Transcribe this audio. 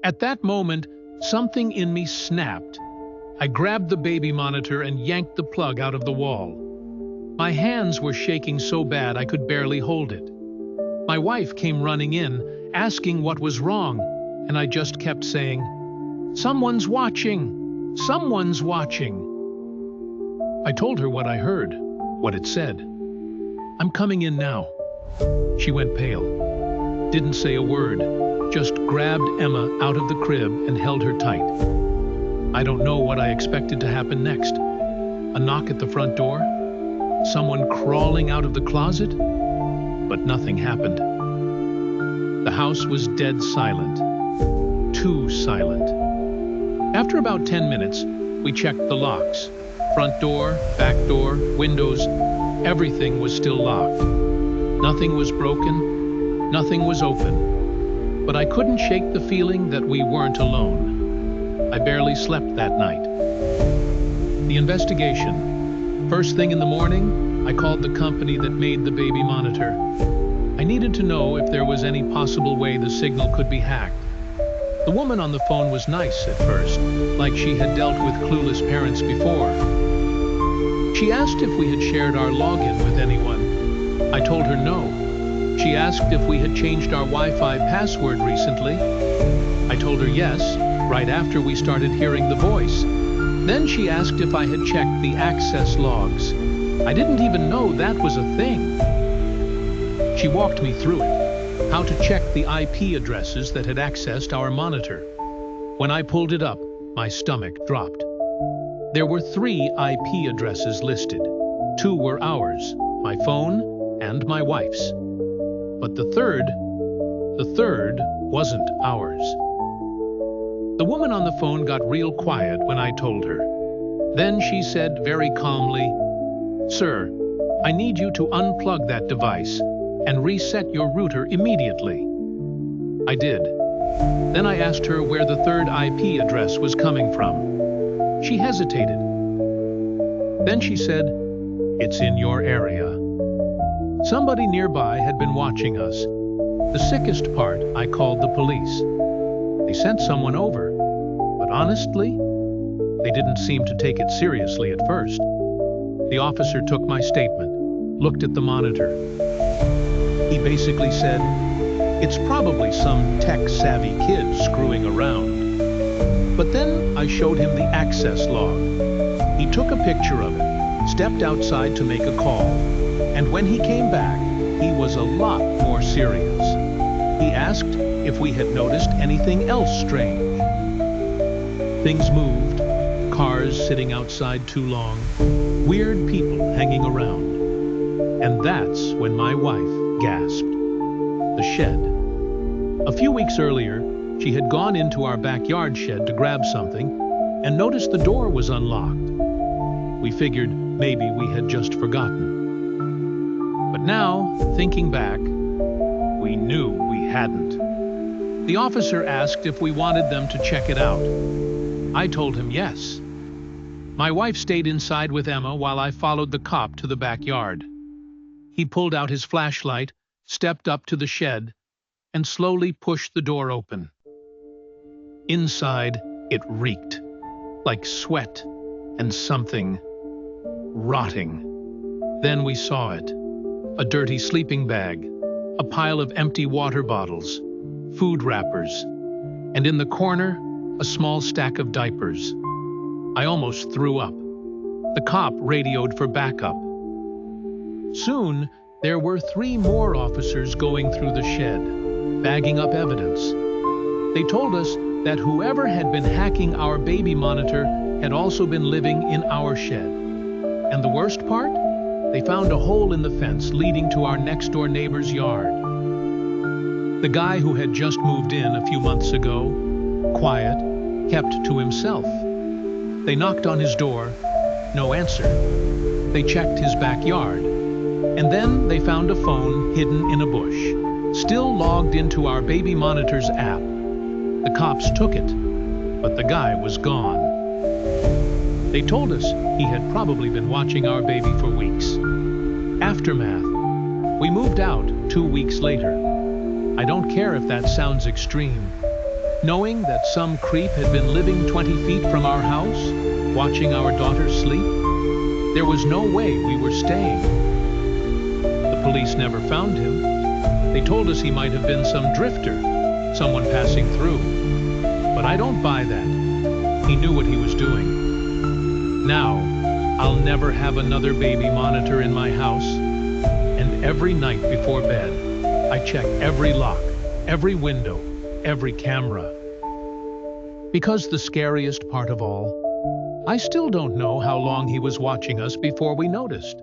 At that moment, something in me snapped. I grabbed the baby monitor and yanked the plug out of the wall. My hands were shaking so bad I could barely hold it. My wife came running in, asking what was wrong, and I just kept saying, "Someone's watching! Someone's watching!" I told her what I heard, what it said. "I'm coming in now." She went pale, didn't say a word, just grabbed Emma out of the crib and held her tight. I don't know what I expected to happen next. A knock at the front door? Someone crawling out of the closet? But nothing happened. The house was dead silent. Too silent. After about 10 minutes, we checked the locks. Front door, back door, windows, everything was still locked. Nothing was broken, nothing was open. But I couldn't shake the feeling that we weren't alone. I barely slept that night. The investigation. First thing in the morning, I called the company that made the baby monitor. I needed to know if there was any possible way the signal could be hacked. The woman on the phone was nice at first, like she had dealt with clueless parents before. She asked if we had shared our login with anyone. I told her no. She asked if we had changed our Wi-Fi password recently. I told her yes, right after we started hearing the voice. Then she asked if I had checked the access logs. I didn't even know that was a thing. She walked me through it, how to check the IP addresses that had accessed our monitor. When I pulled it up, my stomach dropped. There were 3 IP addresses listed. 2 were ours, my phone and my wife's. But the third wasn't ours. The woman on the phone got real quiet when I told her. Then she said very calmly, "Sir, I need you to unplug that device and reset your router immediately." I did. Then I asked her where the 3rd IP address was coming from. She hesitated. Then she said, "It's in your area." Somebody nearby had been watching us. The sickest part, I called the police. They sent someone over, but honestly, they didn't seem to take it seriously at first. The officer took my statement, looked at the monitor. He basically said, "It's probably some tech-savvy kid screwing around." But then I showed him the access log. He took a picture of it, stepped outside to make a call, and when he came back, he was a lot more serious. He asked if we had noticed anything else strange. Things moved, cars sitting outside too long, weird people hanging around. And that's when my wife gasped. The shed. A few weeks earlier, she had gone into our backyard shed to grab something and noticed the door was unlocked. We figured maybe we had just forgotten. But now, thinking back, we knew we hadn't. The officer asked if we wanted them to check it out. I told him yes. My wife stayed inside with Emma while I followed the cop to the backyard. He pulled out his flashlight, stepped up to the shed, and slowly pushed the door open. Inside, it reeked, like sweat and something rotting. Then we saw it. A dirty sleeping bag, a pile of empty water bottles, food wrappers, and in the corner, a small stack of diapers. I almost threw up. The cop radioed for backup. Soon, there were 3 more officers going through the shed, bagging up evidence. They told us that whoever had been hacking our baby monitor had also been living in our shed. And the worst part? They found a hole in the fence leading to our next-door neighbor's yard. The guy who had just moved in a few months ago, quiet, kept to himself. They knocked on his door, no answer. They checked his backyard, and then they found a phone hidden in a bush, still logged into our baby monitor's app. The cops took it, but the guy was gone. They told us he had probably been watching our baby for weeks. Aftermath. We moved out 2 weeks later. I don't care if that sounds extreme. knowing that some creep had been living 20 feet from our house, watching our daughter sleep. There was no way we were staying. The police never found him. They told us he might have been some drifter, someone passing through. But I don't buy that. He knew what he was doing. Now, I'll never have another baby monitor in my house. And every night before bed, I check every lock, every window, every camera. Because the scariest part of all, I still don't know how long he was watching us before we noticed.